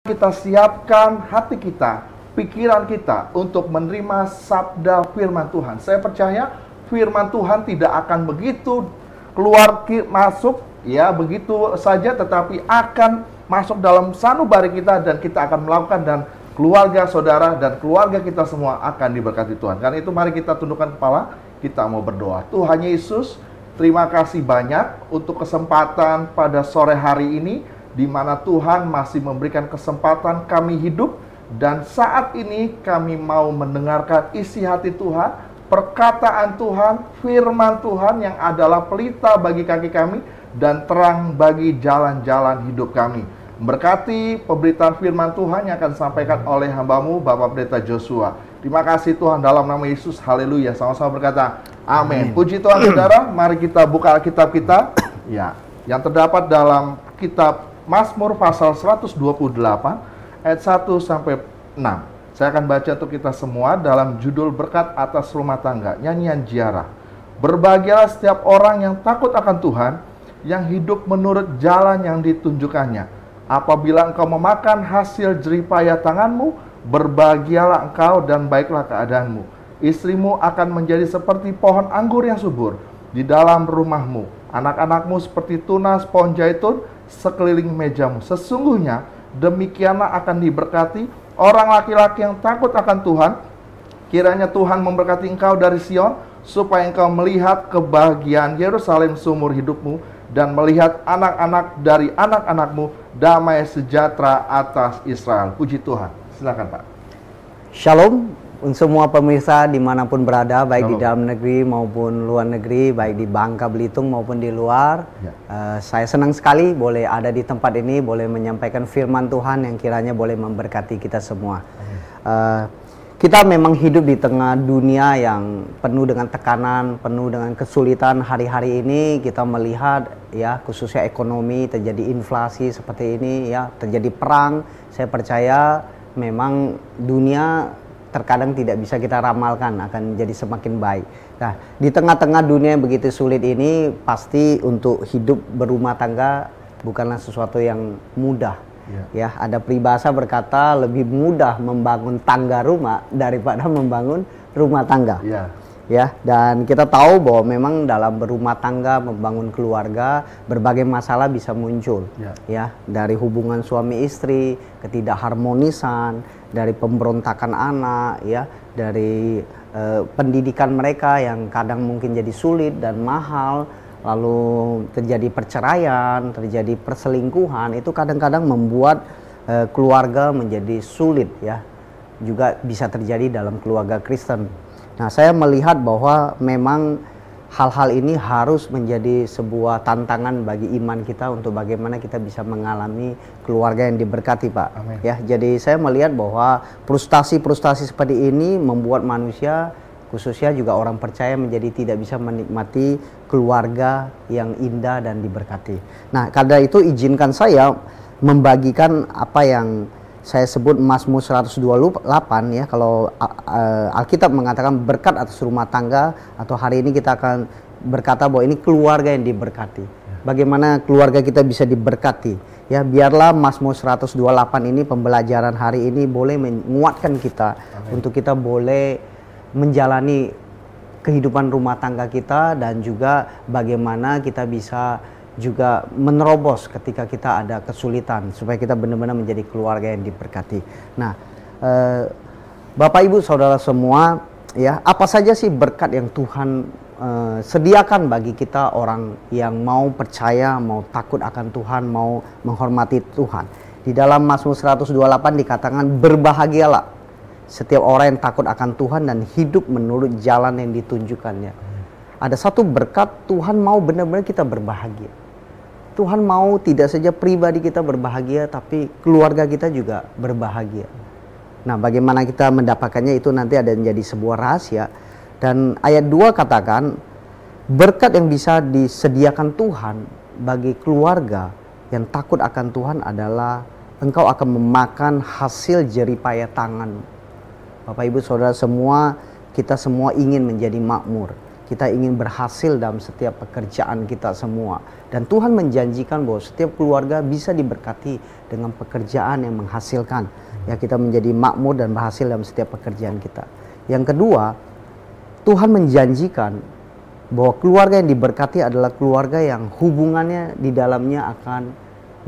Kita siapkan hati kita, pikiran kita untuk menerima sabda firman Tuhan. Saya percaya firman Tuhan tidak akan begitu masuk ya begitu saja, tetapi akan masuk dalam sanubari kita dan kita akan melakukan, dan keluarga saudara dan keluarga kita semua akan diberkati Tuhan. Karena itu mari kita tundukkan kepala, kita mau berdoa. Tuhan Yesus, terima kasih banyak untuk kesempatan pada sore hari ini, di mana Tuhan masih memberikan kesempatan kami hidup, dan saat ini kami mau mendengarkan isi hati Tuhan, perkataan Tuhan, firman Tuhan yang adalah pelita bagi kaki kami dan terang bagi jalan-jalan hidup kami. Berkati pemberitaan firman Tuhan yang akan disampaikan oleh hamba-Mu, Bapak Pendeta Joshua. Terima kasih Tuhan, dalam nama Yesus, haleluya. Sama-sama berkata, amin. Puji Tuhan saudara, mari kita buka Alkitab kita, ya, yang terdapat dalam kitab Mazmur pasal 128 ayat 1 sampai 6. Saya akan baca untuk kita semua dalam judul berkat atas rumah tangga, nyanyian Ziarah. Berbahagialah setiap orang yang takut akan Tuhan, yang hidup menurut jalan yang ditunjukkannya. Apabila engkau memakan hasil jeripaya tanganmu, berbahagialah engkau dan baiklah keadaanmu. Istrimu akan menjadi seperti pohon anggur yang subur di dalam rumahmu. Anak-anakmu seperti tunas pohon zaitun sekeliling mejamu. Sesungguhnya demikianlah akan diberkati orang laki-laki yang takut akan Tuhan. Kiranya Tuhan memberkati engkau dari Sion, supaya engkau melihat kebahagiaan Yerusalem seumur hidupmu, dan melihat anak-anak dari anak-anakmu damai sejahtera atas Israel. Puji Tuhan. Silakan Pak. Shalom untuk semua pemirsa dimanapun berada, baik Shalom. di dalam negeri maupun luar negeri, baik di Bangka Belitung maupun di luar. Ya. Saya senang sekali boleh ada di tempat ini, boleh menyampaikan firman Tuhan yang kiranya boleh memberkati kita semua. Kita memang hidup di tengah dunia yang penuh dengan tekanan, penuh dengan kesulitan. Hari-hari ini kita melihat ya, khususnya ekonomi, terjadi inflasi seperti ini ya, terjadi perang. Saya percaya memang dunia terkadang tidak bisa kita ramalkan akan jadi semakin baik. Nah, di tengah-tengah dunia yang begitu sulit ini, pasti untuk hidup berumah tangga bukanlah sesuatu yang mudah. Ya, ada peribahasa berkata lebih mudah membangun tangga rumah daripada membangun rumah tangga. Ya, dan kita tahu bahwa memang dalam berumah tangga, membangun keluarga, berbagai masalah bisa muncul. Ya, dari hubungan suami istri, ketidakharmonisan, dari pemberontakan anak, ya, dari pendidikan mereka yang kadang mungkin jadi sulit dan mahal. Lalu terjadi perceraian, terjadi perselingkuhan, itu kadang-kadang membuat keluarga menjadi sulit ya. Juga bisa terjadi dalam keluarga Kristen. Nah, saya melihat bahwa memang hal-hal ini harus menjadi sebuah tantangan bagi iman kita untuk bagaimana kita bisa mengalami keluarga yang diberkati, Pak. Amin. Ya, jadi saya melihat bahwa frustasi-frustasi seperti ini membuat manusia, khususnya juga orang percaya, menjadi tidak bisa menikmati keluarga yang indah dan diberkati. Nah, karena itu izinkan saya membagikan apa yang saya sebut Mazmur 128 ya. Kalau Alkitab mengatakan berkat atas rumah tangga, atau hari ini kita akan berkata bahwa ini keluarga yang diberkati. Bagaimana keluarga kita bisa diberkati? Ya, biarlah Mazmur 128 ini, pembelajaran hari ini boleh menguatkan kita. Amin. Untuk kita boleh menjalani kehidupan rumah tangga kita, dan juga bagaimana kita bisa juga menerobos ketika kita ada kesulitan, supaya kita benar-benar menjadi keluarga yang diberkati. Nah, Bapak Ibu Saudara semua, ya, apa saja sih berkat yang Tuhan sediakan bagi kita orang yang mau percaya, mau takut akan Tuhan, mau menghormati Tuhan. Di dalam Mazmur 128 dikatakan, berbahagialah setiap orang yang takut akan Tuhan dan hidup menurut jalan yang ditunjukkannya. Ada satu berkat, Tuhan mau benar-benar kita berbahagia. Tuhan mau tidak saja pribadi kita berbahagia, tapi keluarga kita juga berbahagia. Nah, bagaimana kita mendapatkannya itu nanti ada menjadi sebuah rahasia. Dan ayat 2 katakan, berkat yang bisa disediakan Tuhan bagi keluarga yang takut akan Tuhan adalah engkau akan memakan hasil jeripaya tangan. Bapak Ibu Saudara semua, kita semua ingin menjadi makmur. Kita ingin berhasil dalam setiap pekerjaan kita semua. Dan Tuhan menjanjikan bahwa setiap keluarga bisa diberkati dengan pekerjaan yang menghasilkan. Ya, kita menjadi makmur dan berhasil dalam setiap pekerjaan kita. Yang kedua, Tuhan menjanjikan bahwa keluarga yang diberkati adalah keluarga yang hubungannya di dalamnya akan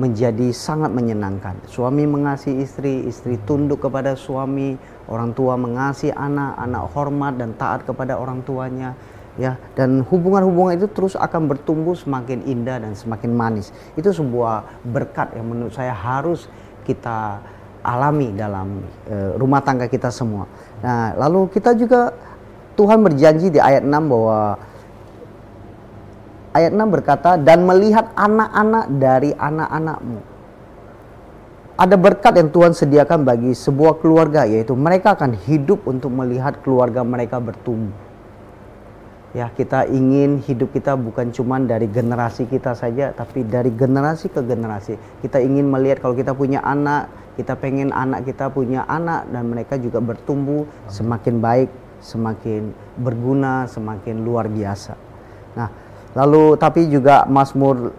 menjadi sangat menyenangkan. Suami mengasihi istri, istri tunduk kepada suami, orang tua mengasihi anak, anak hormat dan taat kepada orang tuanya. Ya, dan hubungan-hubungan itu terus akan bertumbuh semakin indah dan semakin manis. Itu sebuah berkat yang menurut saya harus kita alami dalam rumah tangga kita semua. Nah, lalu kita juga, Tuhan berjanji di ayat 6 bahwa ayat 6 berkata, dan melihat anak-anak dari anak-anakmu. Ada berkat yang Tuhan sediakan bagi sebuah keluarga, yaitu mereka akan hidup untuk melihat keluarga mereka bertumbuh. Ya, kita ingin hidup kita bukan cuma dari generasi kita saja, tapi dari generasi ke generasi. Kita ingin melihat kalau kita punya anak, kita pengen anak kita punya anak, dan mereka juga bertumbuh semakin baik, semakin berguna, semakin luar biasa. Nah, lalu tapi juga Mazmur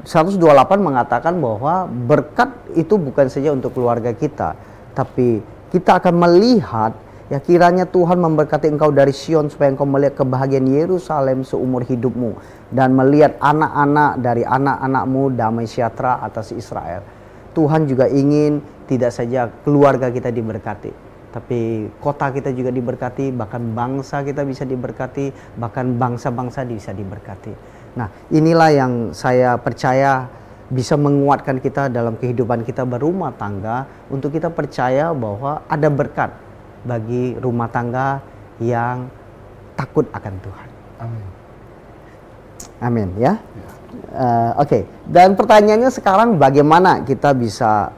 128 mengatakan bahwa berkat itu bukan saja untuk keluarga kita, tapi kita akan melihat, ya, kiranya Tuhan memberkati engkau dari Sion supaya engkau melihat kebahagiaan Yerusalem seumur hidupmu, dan melihat anak-anak dari anak-anakmu damai sejahtera atas Israel. Tuhan juga ingin tidak saja keluarga kita diberkati, tapi kota kita juga diberkati, bahkan bangsa kita bisa diberkati, bahkan bangsa-bangsa bisa diberkati. Nah, inilah yang saya percaya bisa menguatkan kita dalam kehidupan kita berumah tangga, untuk kita percaya bahwa ada berkat bagi rumah tangga yang takut akan Tuhan. Amin. Amin, ya. Oke. Dan pertanyaannya sekarang, bagaimana kita bisa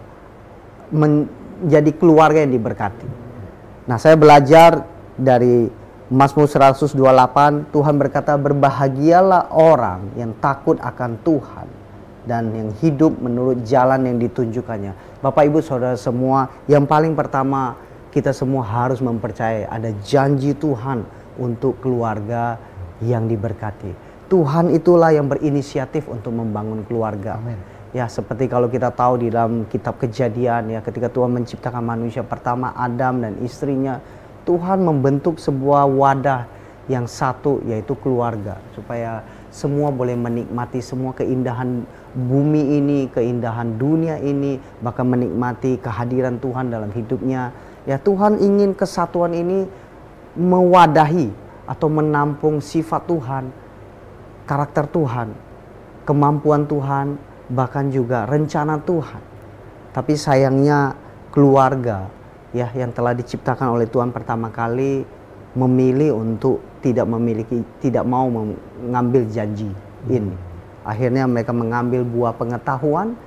menjadi keluarga yang diberkati? Nah, saya belajar dari Mazmur 128, Tuhan berkata, berbahagialah orang yang takut akan Tuhan dan yang hidup menurut jalan yang ditunjukkannya. Bapak, Ibu, Saudara semua, yang paling pertama kita semua harus mempercayai ada janji Tuhan untuk keluarga yang diberkati. Tuhan itulah yang berinisiatif untuk membangun keluarga. Amin. Ya, seperti kalau kita tahu di dalam kitab Kejadian, ya, ketika Tuhan menciptakan manusia pertama, Adam dan istrinya, Tuhan membentuk sebuah wadah yang satu, yaitu keluarga, supaya semua boleh menikmati semua keindahan bumi ini, keindahan dunia ini, bahkan menikmati kehadiran Tuhan dalam hidupnya. Ya, Tuhan ingin kesatuan ini mewadahi atau menampung sifat Tuhan, karakter Tuhan, kemampuan Tuhan, bahkan juga rencana Tuhan. Tapi sayangnya keluarga, ya, yang telah diciptakan oleh Tuhan pertama kali memilih untuk tidak mau mengambil janji ini. Akhirnya mereka mengambil buah pengetahuan,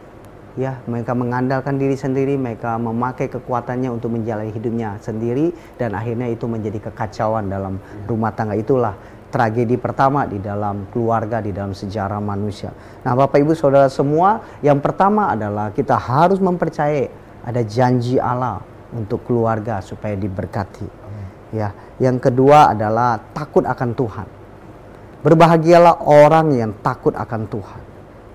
ya, mereka mengandalkan diri sendiri, mereka memakai kekuatannya untuk menjalani hidupnya sendiri, dan akhirnya itu menjadi kekacauan dalam rumah tangga. Itulah tragedi pertama di dalam keluarga, di dalam sejarah manusia. Nah, Bapak, Ibu, Saudara semua, yang pertama adalah kita harus mempercayai ada janji Allah untuk keluarga supaya diberkati. Ya, yang kedua adalah takut akan Tuhan. Berbahagialah orang yang takut akan Tuhan.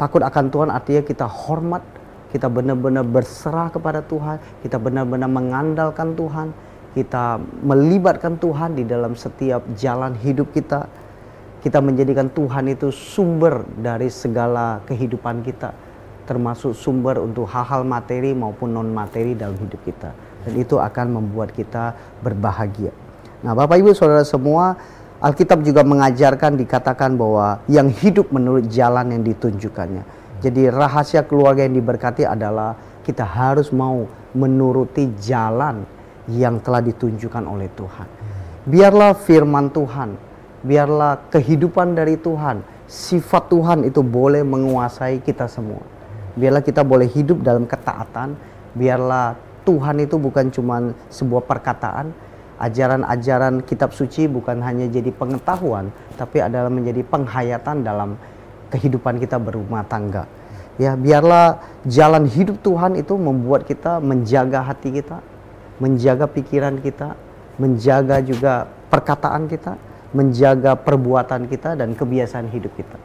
Takut akan Tuhan artinya kita hormat, kita benar-benar berserah kepada Tuhan, kita benar-benar mengandalkan Tuhan, kita melibatkan Tuhan di dalam setiap jalan hidup kita. Kita menjadikan Tuhan itu sumber dari segala kehidupan kita, termasuk sumber untuk hal-hal materi maupun non-materi dalam hidup kita. Dan itu akan membuat kita berbahagia. Nah, Bapak, Ibu, Saudara semua, Alkitab juga mengajarkan, dikatakan bahwa yang hidup menurut jalan yang ditunjukkannya. Jadi rahasia keluarga yang diberkati adalah kita harus mau menuruti jalan yang telah ditunjukkan oleh Tuhan. Biarlah firman Tuhan, biarlah kehidupan dari Tuhan, sifat Tuhan itu boleh menguasai kita semua. Biarlah kita boleh hidup dalam ketaatan. Biarlah Tuhan itu bukan cuma sebuah perkataan, ajaran-ajaran kitab suci bukan hanya jadi pengetahuan, tapi adalah menjadi penghayatan dalam kehidupan kita berumah tangga. Ya, biarlah jalan hidup Tuhan itu membuat kita menjaga hati kita, menjaga pikiran kita, menjaga juga perkataan kita, menjaga perbuatan kita dan kebiasaan hidup kita.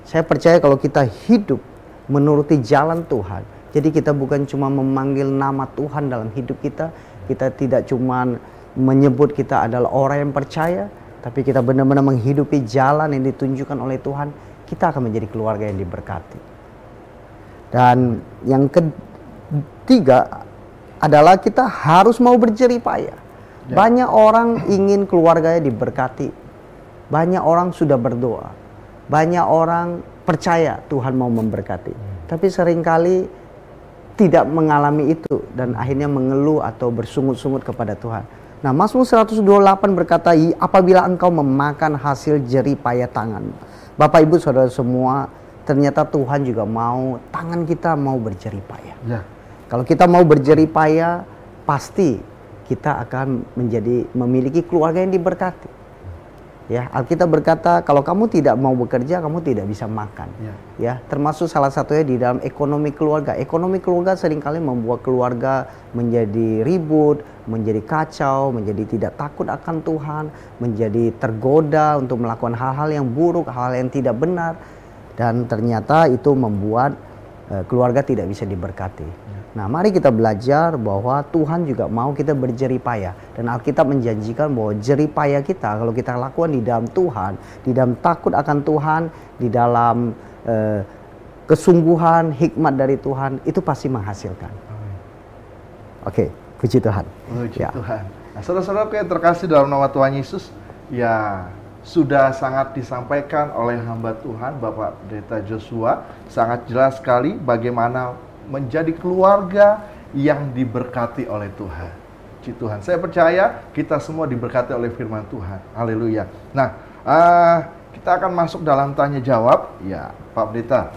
Saya percaya kalau kita hidup menuruti jalan Tuhan, jadi kita bukan cuma memanggil nama Tuhan dalam hidup kita, kita tidak cuma menyebut kita adalah orang yang percaya, tapi kita benar-benar menghidupi jalan yang ditunjukkan oleh Tuhan, kita akan menjadi keluarga yang diberkati. Dan yang ketiga adalah kita harus mau berjerih payah. Banyak orang ingin keluarganya diberkati. Banyak orang sudah berdoa. Banyak orang percaya Tuhan mau memberkati. Tapi seringkali tidak mengalami itu dan akhirnya mengeluh atau bersungut-sungut kepada Tuhan. Nah, Mazmur 128 berkata, apabila engkau memakan hasil jerih payah tangan. Bapak Ibu Saudara semua, ternyata Tuhan juga mau tangan kita mau berjerih payah. Ya. Kalau kita mau berjerih payah, pasti kita akan memiliki keluarga yang diberkati. Ya, Alkitab berkata kalau kamu tidak mau bekerja, kamu tidak bisa makan. Ya, termasuk salah satunya di dalam ekonomi keluarga. Ekonomi keluarga seringkali membuat keluarga menjadi ribut, menjadi kacau, menjadi tidak takut akan Tuhan, menjadi tergoda untuk melakukan hal-hal yang buruk, hal-hal yang tidak benar, dan ternyata itu membuat keluarga tidak bisa diberkati. Nah, mari kita belajar bahwa Tuhan juga mau kita berjerih payah. Dan Alkitab menjanjikan bahwa jerih payah kita, kalau kita lakukan di dalam Tuhan, di dalam takut akan Tuhan, di dalam kesungguhan, hikmat dari Tuhan, itu pasti menghasilkan. Oke, puji Tuhan. Puji Tuhan. Nah, saudara-saudara yang terkasih dalam nama Tuhan Yesus, ya sudah sangat disampaikan oleh hamba Tuhan, Bapak Pendeta Joshua. Sangat jelas sekali bagaimana menjadi keluarga yang diberkati oleh Tuhan. Puji Tuhan. Saya percaya kita semua diberkati oleh firman Tuhan. Haleluya. Nah, kita akan masuk dalam tanya jawab. Ya, Pak Pendeta.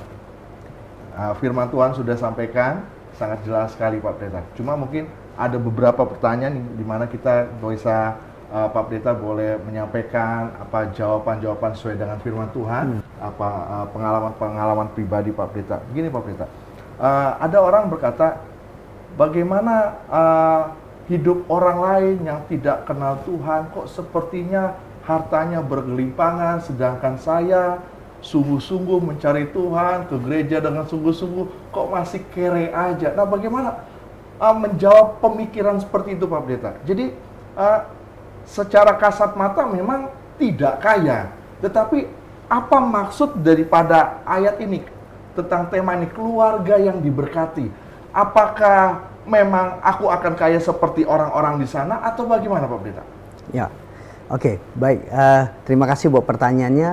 Firman Tuhan sudah sampaikan sangat jelas sekali, Pak Pendeta. Cuma mungkin ada beberapa pertanyaan di mana kita bisa Pak Pendeta boleh menyampaikan apa jawaban-jawaban sesuai dengan firman Tuhan, apa pengalaman-pengalaman pribadi Pak Pendeta. Begini Pak Pendeta. Ada orang berkata, bagaimana hidup orang lain yang tidak kenal Tuhan, kok sepertinya hartanya bergelimpangan, sedangkan saya sungguh-sungguh mencari Tuhan, ke gereja dengan sungguh-sungguh, kok masih kere aja. Nah, bagaimana menjawab pemikiran seperti itu Pak Pendeta? Jadi, secara kasat mata memang tidak kaya, tetapi apa maksud daripada ayat ini? Tentang tema ini, keluarga yang diberkati. Apakah memang aku akan kaya seperti orang-orang di sana atau bagaimana Pak Pendeta? Ya, oke, baik. Terima kasih buat pertanyaannya.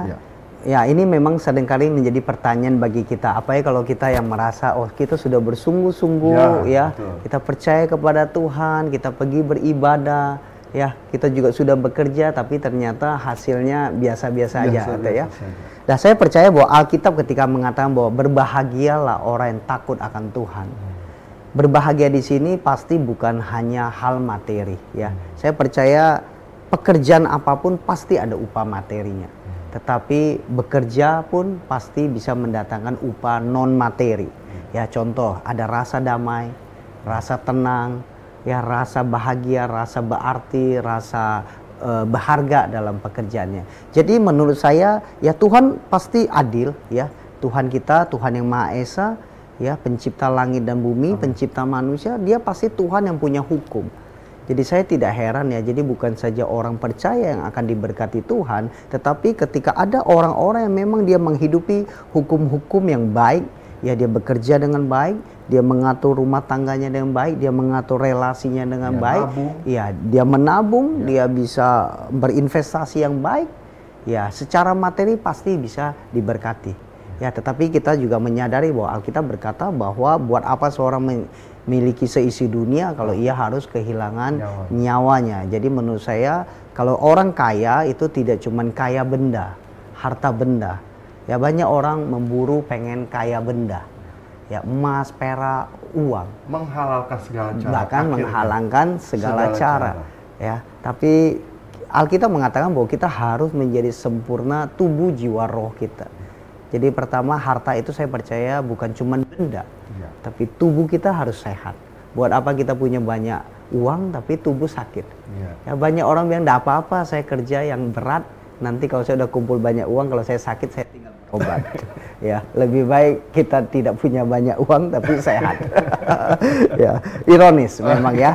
Ya, ini memang seringkali menjadi pertanyaan bagi kita. Apa ya kalau kita yang merasa, oh kita sudah bersungguh-sungguh, ya kita percaya kepada Tuhan, kita pergi beribadah, ya kita juga sudah bekerja, tapi ternyata hasilnya biasa-biasa aja, ya. Nah, saya percaya bahwa Alkitab ketika mengatakan bahwa berbahagialah orang yang takut akan Tuhan. Berbahagia di sini pasti bukan hanya hal materi, ya. Saya percaya pekerjaan apapun pasti ada upah materinya. Tetapi bekerja pun pasti bisa mendatangkan upah non materi. Ya, contoh ada rasa damai, rasa tenang, ya rasa bahagia, rasa berarti, rasa berharga dalam pekerjaannya. Jadi menurut saya ya Tuhan pasti adil, ya. Tuhan kita, Tuhan yang Maha Esa, ya, pencipta langit dan bumi, pencipta manusia, dia pasti Tuhan yang punya hukum. Jadi saya tidak heran ya, jadi bukan saja orang percaya yang akan diberkati Tuhan, tetapi ketika ada orang-orang yang memang dia menghidupi hukum-hukum yang baik, ya dia bekerja dengan baik, dia mengatur rumah tangganya dengan baik, dia mengatur relasinya dengan baik, ya dia menabung, dia bisa berinvestasi yang baik, ya secara materi pasti bisa diberkati. Ya, tetapi kita juga menyadari bahwa Alkitab berkata bahwa buat apa seorang memiliki seisi dunia kalau ia harus kehilangan nyawanya. Jadi menurut saya kalau orang kaya itu tidak cuma kaya benda, harta benda. Ya banyak orang memburu pengen kaya benda. Ya emas, perak, uang. Menghalalkan segala cara. Bahkan menghalangkan segala cara. Ya, tapi Alkitab mengatakan bahwa kita harus menjadi sempurna tubuh, jiwa, roh kita. Jadi pertama harta itu saya percaya bukan cuma benda, tapi tubuh kita harus sehat. Buat apa kita punya banyak uang tapi tubuh sakit. Iya. Ya, banyak orang bilang enggak apa-apa saya kerja yang berat, nanti kalau saya udah kumpul banyak uang, kalau saya sakit saya tinggal berobat. Ya, lebih baik kita tidak punya banyak uang tapi sehat. Ya, ironis memang ya.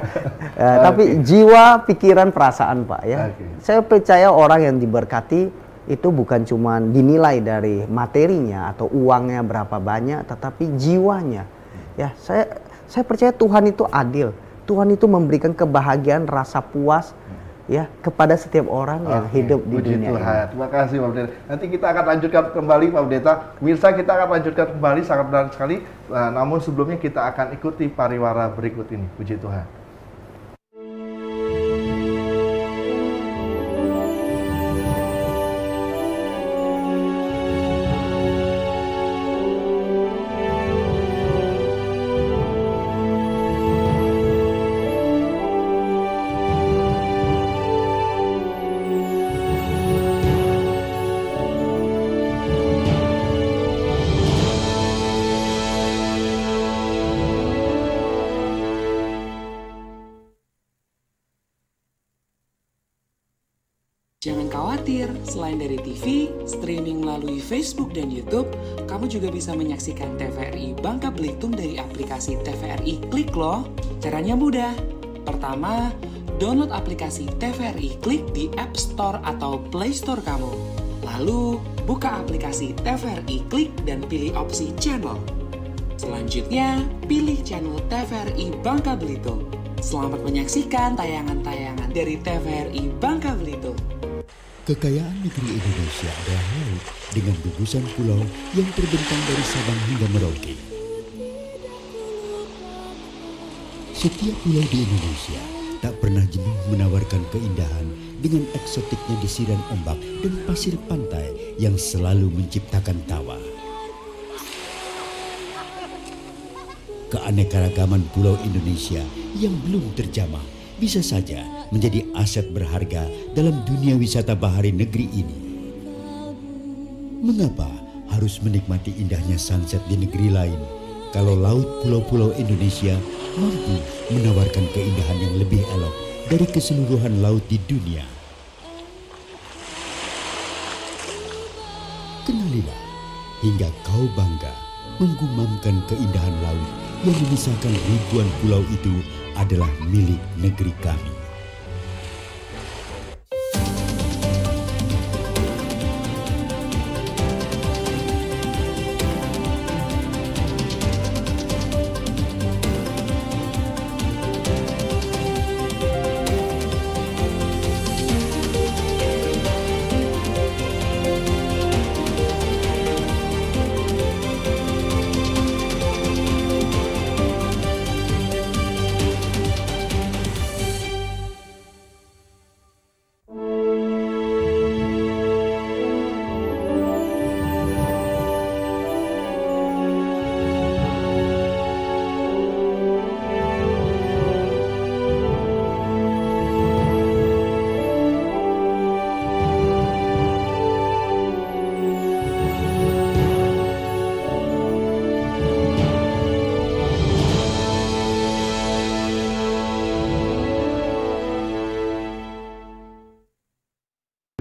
Tapi jiwa, pikiran, perasaan Pak ya. Saya percaya orang yang diberkati itu bukan cuma dinilai dari materinya atau uangnya berapa banyak, tetapi jiwanya. Ya, saya percaya Tuhan itu adil. Tuhan itu memberikan kebahagiaan, rasa puas ya kepada setiap orang yang hidup di dunia Tuhan. ini. Terima kasih Pak Pendeta. Nanti kita akan lanjutkan kembali Pak Pendeta. Pemirsa, kita akan lanjutkan kembali, sangat menarik sekali. Namun sebelumnya kita akan ikuti pariwara berikut ini. Puji Tuhan. Jangan khawatir, selain dari TV, streaming melalui Facebook dan YouTube, kamu juga bisa menyaksikan TVRI Bangka Belitung dari aplikasi TVRI Klik loh. Caranya mudah. Pertama, download aplikasi TVRI Klik di App Store atau Play Store kamu. Lalu, buka aplikasi TVRI Klik dan pilih opsi channel. Selanjutnya, pilih channel TVRI Bangka Belitung. Selamat menyaksikan tayangan-tayangan dari TVRI Bangka Belitung. Kekayaan negeri Indonesia adalah laut dengan gugusan pulau yang terbentang dari Sabang hingga Merauke. Setiap pulau di Indonesia tak pernah jenuh menawarkan keindahan dengan eksotiknya desiran ombak dan pasir pantai yang selalu menciptakan tawa. Keanekaragaman pulau Indonesia yang belum terjamah bisa saja menjadi aset berharga dalam dunia wisata bahari negeri ini. Mengapa harus menikmati indahnya sunset di negeri lain kalau laut pulau-pulau Indonesia mampu menawarkan keindahan yang lebih elok dari keseluruhan laut di dunia? Kenalilah hingga kau bangga menggumamkan keindahan laut yang memisahkan ribuan pulau itu adalah milik negeri kami.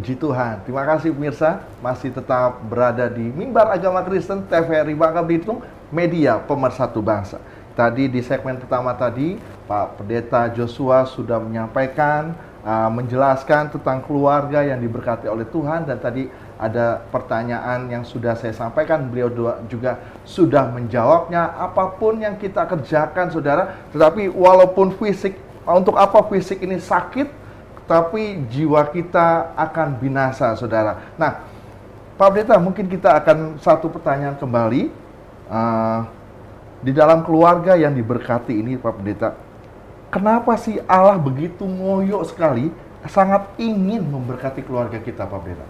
Puji Tuhan. Terima kasih pemirsa, masih tetap berada di Mimbar Agama Kristen TVRI Bangka Belitung, media pemersatu bangsa. Tadi di segmen pertama tadi, Pak Pendeta Joshua sudah menyampaikan, menjelaskan tentang keluarga yang diberkati oleh Tuhan, dan tadi ada pertanyaan yang sudah saya sampaikan, beliau juga sudah menjawabnya. Apapun yang kita kerjakan saudara, tetapi walaupun fisik, untuk apa fisik ini sakit, tapi jiwa kita akan binasa, saudara. Nah, Pak Pendeta, mungkin kita akan satu pertanyaan kembali. Di dalam keluarga yang diberkati ini, Pak Pendeta, kenapa sih Allah begitu ngoyo sekali, sangat ingin memberkati keluarga kita, Pak Pendeta?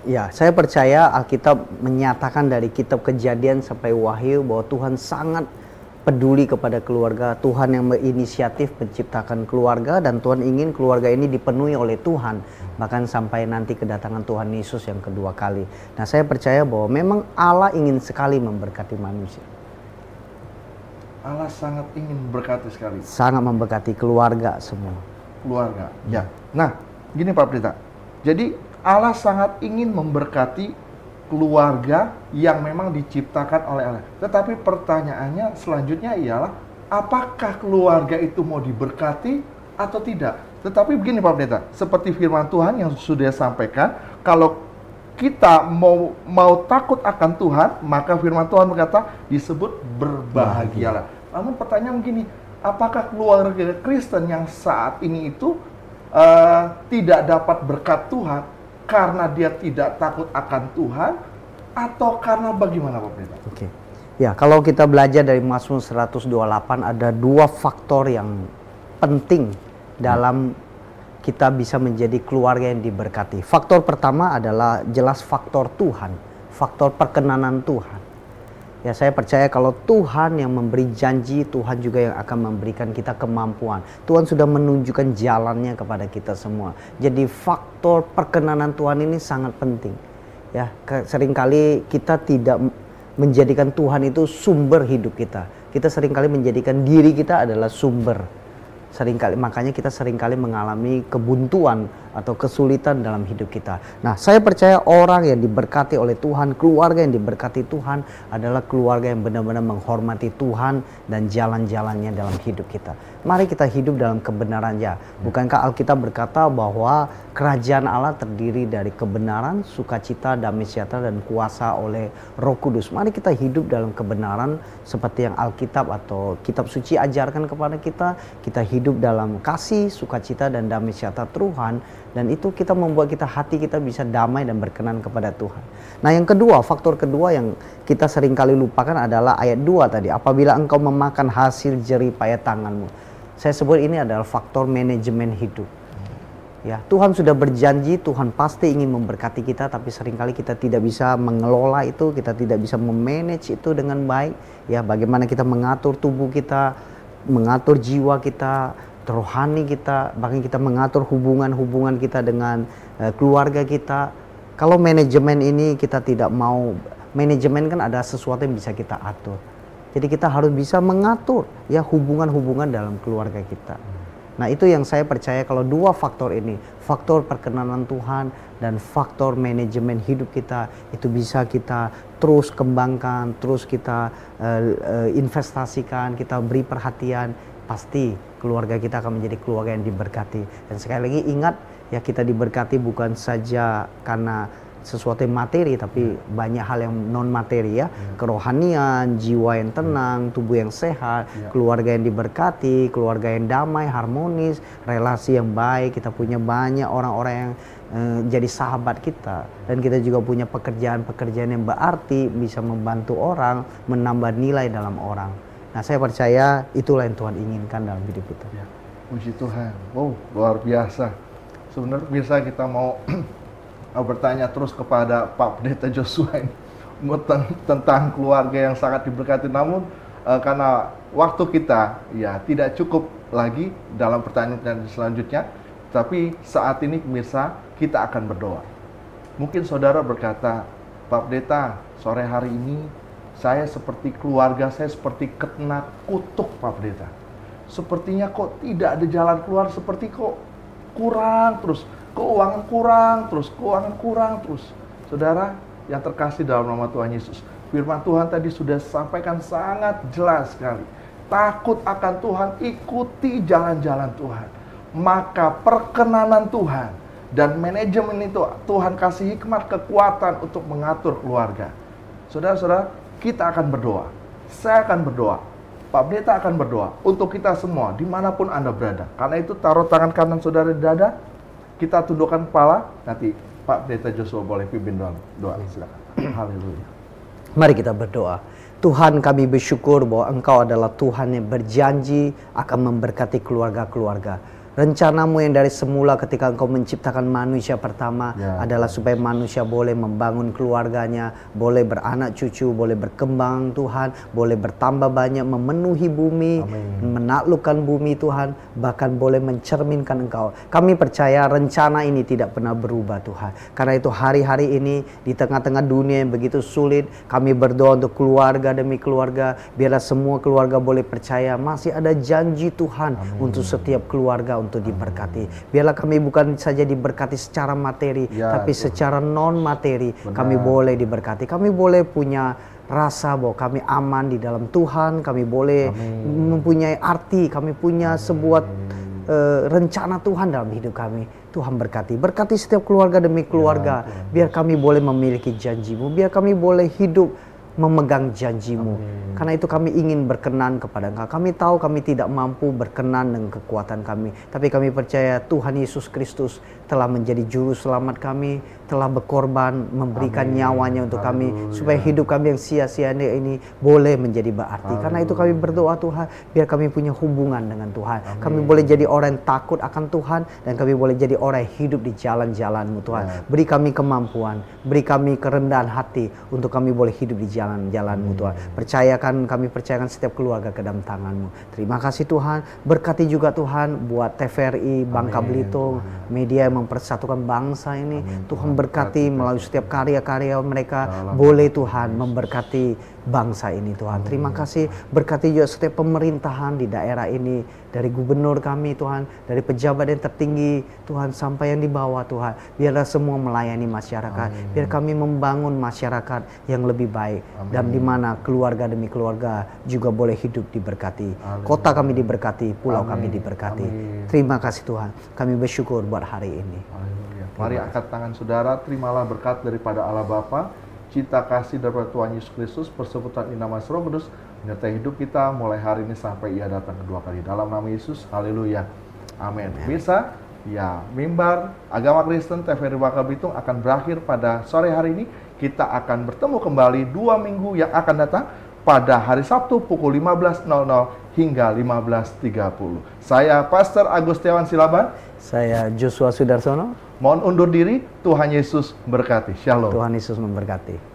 Ya, saya percaya Alkitab menyatakan dari kitab Kejadian sampai Wahyu bahwa Tuhan sangat peduli kepada keluarga. Tuhan yang berinisiatif menciptakan keluarga, dan Tuhan ingin keluarga ini dipenuhi oleh Tuhan, bahkan sampai nanti kedatangan Tuhan Yesus yang kedua kali. Nah, saya percaya bahwa memang Allah ingin sekali memberkati manusia. Allah sangat ingin memberkati sekali. Sangat memberkati keluarga semua. Keluarga, ya. Nah, gini Pak Pendeta. Jadi Allah sangat ingin memberkati keluarga yang memang diciptakan oleh Allah. Tetapi pertanyaannya selanjutnya ialah, apakah keluarga itu mau diberkati atau tidak? Tetapi begini Pak Pendeta, seperti firman Tuhan yang sudah sampaikan, kalau kita mau takut akan Tuhan, maka firman Tuhan berkata disebut berbahagialah. Namun pertanyaan begini, apakah keluarga Kristen yang saat ini itu tidak dapat berkat Tuhan karena dia tidak takut akan Tuhan, atau karena bagaimana Pak Pendeta? Oke. Ya, kalau kita belajar dari Mazmur 128 ada dua faktor yang penting dalam kita bisa menjadi keluarga yang diberkati. Faktor pertama adalah jelas faktor Tuhan, faktor perkenanan Tuhan. Ya, saya percaya kalau Tuhan yang memberi janji, Tuhan juga yang akan memberikan kita kemampuan. Tuhan sudah menunjukkan jalannya kepada kita semua. Jadi faktor perkenanan Tuhan ini sangat penting. Ya, seringkali kita tidak menjadikan Tuhan itu sumber hidup kita. Kita seringkali menjadikan diri kita adalah sumber. Makanya kita seringkali mengalami kebuntuan atau kesulitan dalam hidup kita. Nah, saya percaya orang yang diberkati oleh Tuhan, keluarga yang diberkati Tuhan adalah keluarga yang benar-benar menghormati Tuhan dan jalan-jalannya dalam hidup kita. Mari kita hidup dalam kebenarannya. Bukankah Alkitab berkata bahwa kerajaan Allah terdiri dari kebenaran, sukacita, damai sejahtera, dan kuasa oleh Roh Kudus. Mari kita hidup dalam kebenaran seperti yang Alkitab atau kitab suci ajarkan kepada kita. Kita hidup dalam kasih, sukacita, dan damai sejahtera Tuhan. Dan itu kita membuat hati kita bisa damai dan berkenan kepada Tuhan. Nah, yang kedua, faktor kedua yang kita seringkali lupakan adalah ayat 2 tadi. Apabila engkau memakan hasil jerih payah tanganmu. Saya sebut ini adalah faktor manajemen hidup. Ya, Tuhan sudah berjanji, Tuhan pasti ingin memberkati kita, tapi seringkali kita tidak bisa mengelola itu, kita tidak bisa memanage itu dengan baik. Ya, bagaimana kita mengatur tubuh kita, mengatur jiwa kita, rohani kita, bahkan kita mengatur hubungan-hubungan kita dengan keluarga kita. Kalau manajemen ini kita tidak mau, manajemen kan ada sesuatu yang bisa kita atur. Jadi kita harus bisa mengatur ya hubungan-hubungan dalam keluarga kita. Nah, itu yang saya percaya kalau dua faktor ini, faktor perkenanan Tuhan dan faktor manajemen hidup kita, itu bisa kita terus kembangkan, terus kita investasikan, kita beri perhatian, pasti keluarga kita akan menjadi keluarga yang diberkati. Dan sekali lagi ingat ya, kita diberkati bukan saja karena sesuatu yang materi, tapi banyak hal yang non materi ya. Kerohanian, jiwa yang tenang, tubuh yang sehat, keluarga yang diberkati, keluarga yang damai, harmonis, relasi yang baik. Kita punya banyak orang-orang yang jadi sahabat kita, dan kita juga punya pekerjaan-pekerjaan yang berarti, bisa membantu orang, menambah nilai dalam orang. Nah, saya percaya itulah yang Tuhan inginkan dalam hidup kita. Ya, puji Tuhan. Wow, luar biasa. Sebenarnya bisa kita mau bertanya terus kepada Pak Pendeta Joshua ini tentang keluarga yang sangat diberkati, namun karena waktu kita ya tidak cukup lagi dalam pertanyaan selanjutnya, tapi saat ini pemirsa kita akan berdoa. Mungkin saudara berkata, Pak Pendeta, sore hari ini saya seperti keluarga saya seperti kena kutuk Pak Pendeta. Sepertinya kok tidak ada jalan keluar, seperti kok kurang terus. Keuangan kurang terus. Saudara yang terkasih dalam nama Tuhan Yesus, firman Tuhan tadi sudah sampaikan sangat jelas sekali. Takut akan Tuhan, ikuti jalan-jalan Tuhan. Maka perkenanan Tuhan dan manajemen itu Tuhan kasih hikmat, kekuatan untuk mengatur keluarga. Saudara-saudara, kita akan berdoa. Saya akan berdoa. Pak Pendeta akan berdoa untuk kita semua dimanapun Anda berada. Karena itu taruh tangan kanan saudara di dada. Kita tundukkan kepala, nanti Pak Pendeta Joshua boleh pimpin doa. Silakan. Haleluya. Mari kita berdoa. Tuhan, kami bersyukur bahwa Engkau adalah Tuhan yang berjanji akan memberkati keluarga-keluarga. Rencanamu yang dari semula ketika Engkau menciptakan manusia pertama adalah supaya manusia boleh membangun keluarganya, boleh beranak cucu, boleh berkembang Tuhan, boleh bertambah banyak, memenuhi bumi, menaklukkan bumi Tuhan, bahkan boleh mencerminkan Engkau. Kami percaya rencana ini tidak pernah berubah Tuhan. Karena itu hari-hari ini di tengah-tengah dunia yang begitu sulit, kami berdoa untuk keluarga demi keluarga, biarlah semua keluarga boleh percaya masih ada janji Tuhan untuk setiap keluarga untuk diberkati. Biarlah kami bukan saja diberkati secara materi, tapi secara non materi kami boleh diberkati. Kami boleh punya rasa bahwa kami aman di dalam Tuhan, kami boleh mempunyai arti, kami punya sebuah rencana Tuhan dalam hidup kami. Tuhan berkati setiap keluarga demi keluarga. Biar kami boleh memiliki janji-Mu, biar kami boleh hidup memegang janji-Mu. Karena itu kami ingin berkenan kepada Engkau. Kami tahu kami tidak mampu berkenan dengan kekuatan kami, tapi kami percaya Tuhan Yesus Kristus telah menjadi juru selamat kami, telah berkorban, memberikan nyawanya untuk kami, supaya hidup kami yang sia-sia ini boleh menjadi berarti. Karena itu kami berdoa Tuhan, biar kami punya hubungan dengan Tuhan. Kami boleh jadi orang yang takut akan Tuhan, dan kami boleh jadi orang yang hidup di jalan-jalan-Mu Tuhan. Beri kami kemampuan, beri kami kerendahan hati untuk kami boleh hidup di jalan-jalan-Mu Tuhan. Kami percayakan setiap keluarga ke dalam tangan-Mu. Terima kasih Tuhan. Berkati juga Tuhan buat TVRI Bangka Belitung, media yang mempersatukan bangsa ini. Tuhan berkati melalui setiap karya-karya mereka. Boleh Tuhan memberkati bangsa ini Tuhan. Terima kasih. Berkati juga setiap pemerintahan di daerah ini, dari gubernur kami Tuhan, dari pejabat yang tertinggi Tuhan, sampai yang di bawah Tuhan. Biarlah semua melayani masyarakat. Biar kami membangun masyarakat yang lebih baik, dan di mana keluarga demi keluarga juga boleh hidup diberkati. Kota kami diberkati, pulau kami diberkati. Terima kasih Tuhan. Kami bersyukur buat hari ini. Mari angkat tangan saudara, terimalah berkat daripada Allah Bapa, cinta kasih daripada Tuhan Yesus Kristus, persekutuan indah Roh Kudus menyertai hidup kita mulai hari ini sampai Ia datang kedua kali. Dalam nama Yesus, haleluya, amin. Bisa, ya, mimbar agama Kristen TVRI Bangka Belitung akan berakhir pada sore hari ini. Kita akan bertemu kembali 2 minggu yang akan datang pada hari Sabtu pukul 15.00 hingga 15.30. Saya Pastor Agustiawan Silaban. Saya Joshua Sudarsono. Mohon undur diri. Tuhan Yesus berkati. Shalom. Tuhan Yesus memberkati.